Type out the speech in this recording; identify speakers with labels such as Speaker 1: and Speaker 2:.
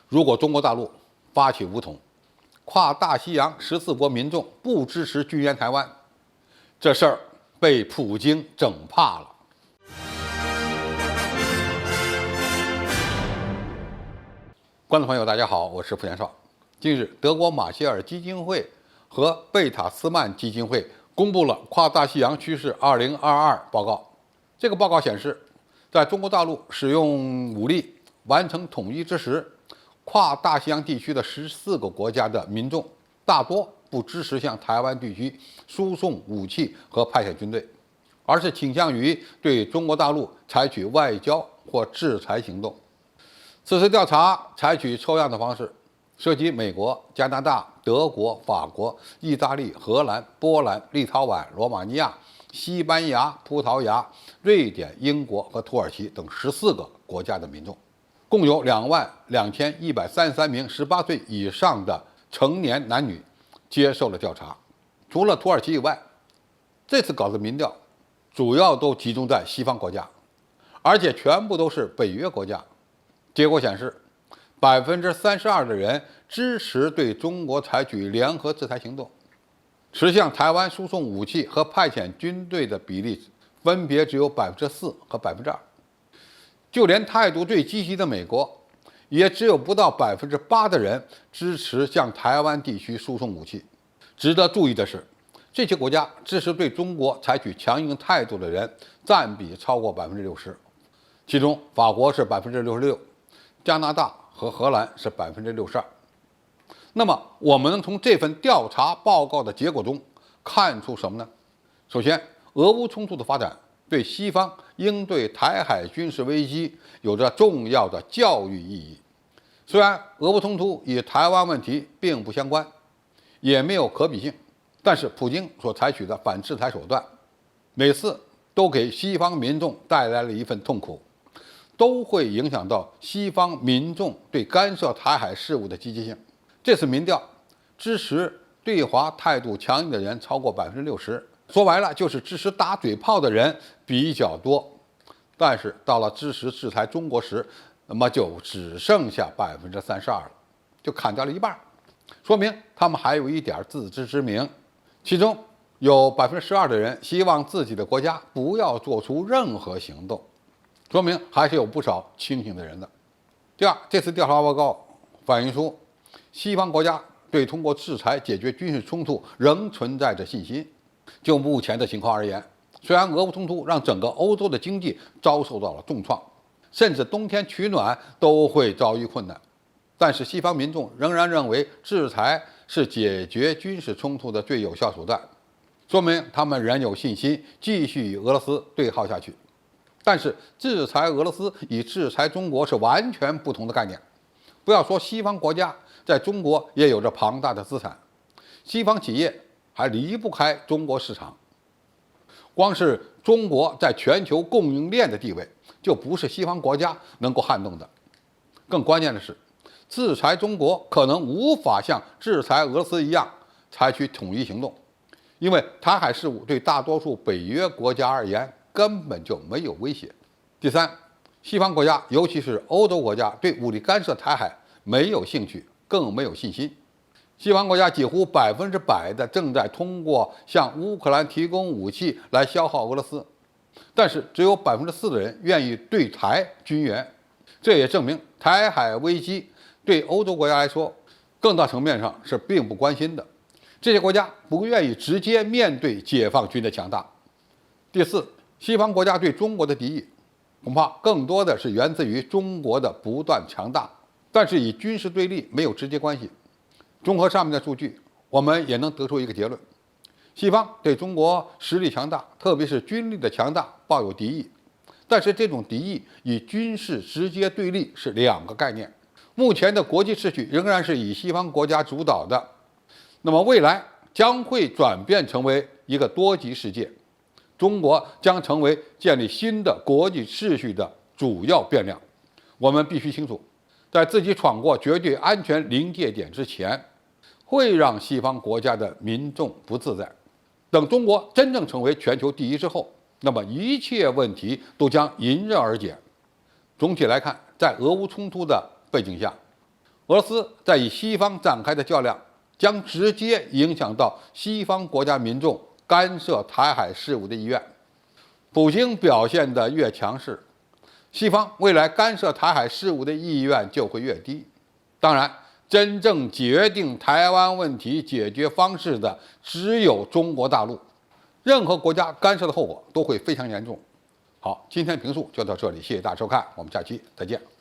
Speaker 1: 如果中国大陆发起武统，跨大西洋14国民众不支持军援台湾，这事儿被普京整怕了。观众朋友，大家好，我是傅延绍。近日，德国马歇尔基金会和贝塔斯曼基金会公布了《跨大西洋趋势2022》报告。这个报告显示，在中国大陆使用武力完成统一之时，跨大西洋地区的14个国家的民众大多不支持向台湾地区输送武器和派遣军队，而是倾向于对中国大陆采取外交或制裁行动。此次调查采取抽样的方式，涉及美国、加拿大、德国、法国、意大利、荷兰、波兰、立陶宛、罗马尼亚、西班牙、葡萄牙、瑞典、英国和土耳其等14个国家的民众，共有22133名18岁以上的成年男女接受了调查。除了土耳其以外，这次搞的民调主要都集中在西方国家，而且全部都是北约国家。结果显示，32%的人支持对中国采取联合制裁行动，持向台湾输送武器和派遣军队的比例分别只有4%和2%。就连态度最积极的美国，也只有不到8%的人支持向台湾地区输送武器。值得注意的是，这些国家支持对中国采取强硬态度的人占比超过60%，其中法国是66%。加拿大和荷兰是62%。那么，我们能从这份调查报告的结果中看出什么呢？首先，俄乌冲突的发展对西方应对台海军事危机有着重要的教育意义。虽然俄乌冲突与台湾问题并不相关，也没有可比性，但是普京所采取的反制裁手段，每次都给西方民众带来了一份痛苦，都会影响到西方民众对干涉台海事务的积极性。这次民调支持对华态度强硬的人超过60%，说白了就是支持打嘴炮的人比较多。但是到了支持制裁中国时，那么就只剩下32%了，就砍掉了一半，说明他们还有一点自知之明。其中有12%的人希望自己的国家不要做出任何行动，说明还是有不少清醒的人的。第二，这次调查报告反映出西方国家对通过制裁解决军事冲突仍存在着信心。就目前的情况而言，虽然俄乌冲突让整个欧洲的经济遭受到了重创，甚至冬天取暖都会遭遇困难，但是西方民众仍然认为制裁是解决军事冲突的最有效手段，说明他们仍有信心继续与俄罗斯对耗下去。但是，制裁俄罗斯与制裁中国是完全不同的概念。不要说西方国家在中国也有着庞大的资产，西方企业还离不开中国市场。光是中国在全球供应链的地位，就不是西方国家能够撼动的。更关键的是，制裁中国可能无法像制裁俄罗斯一样采取统一行动，因为台海事务对大多数北约国家而言根本就没有威胁。第三，西方国家，尤其是欧洲国家，对武力干涉台海没有兴趣，更没有信心。西方国家几乎100%的正在通过向乌克兰提供武器来消耗俄罗斯，但是只有4%的人愿意对台军援。这也证明台海危机对欧洲国家来说，更大层面上是并不关心的。这些国家不愿意直接面对解放军的强大。第四，西方国家对中国的敌意，恐怕更多的是源自于中国的不断强大，但是与军事对立没有直接关系。综合上面的数据，我们也能得出一个结论：西方对中国实力强大，特别是军力的强大抱有敌意，但是这种敌意与军事直接对立是两个概念。目前的国际秩序仍然是以西方国家主导的，那么未来将会转变成为一个多极世界，中国将成为建立新的国际秩序的主要变量。我们必须清楚，在自己闯过绝对安全临界点之前，会让西方国家的民众不自在。等中国真正成为全球第一之后，那么一切问题都将迎刃而解。总体来看，在俄乌冲突的背景下，俄罗斯在与西方展开的较量，将直接影响到西方国家民众干涉台海事务的意愿。普京表现得越强势，西方未来干涉台海事务的意愿就会越低。当然，真正决定台湾问题解决方式的只有中国大陆，任何国家干涉的后果都会非常严重。好，今天评述就到这里，谢谢大家收看，我们下期再见。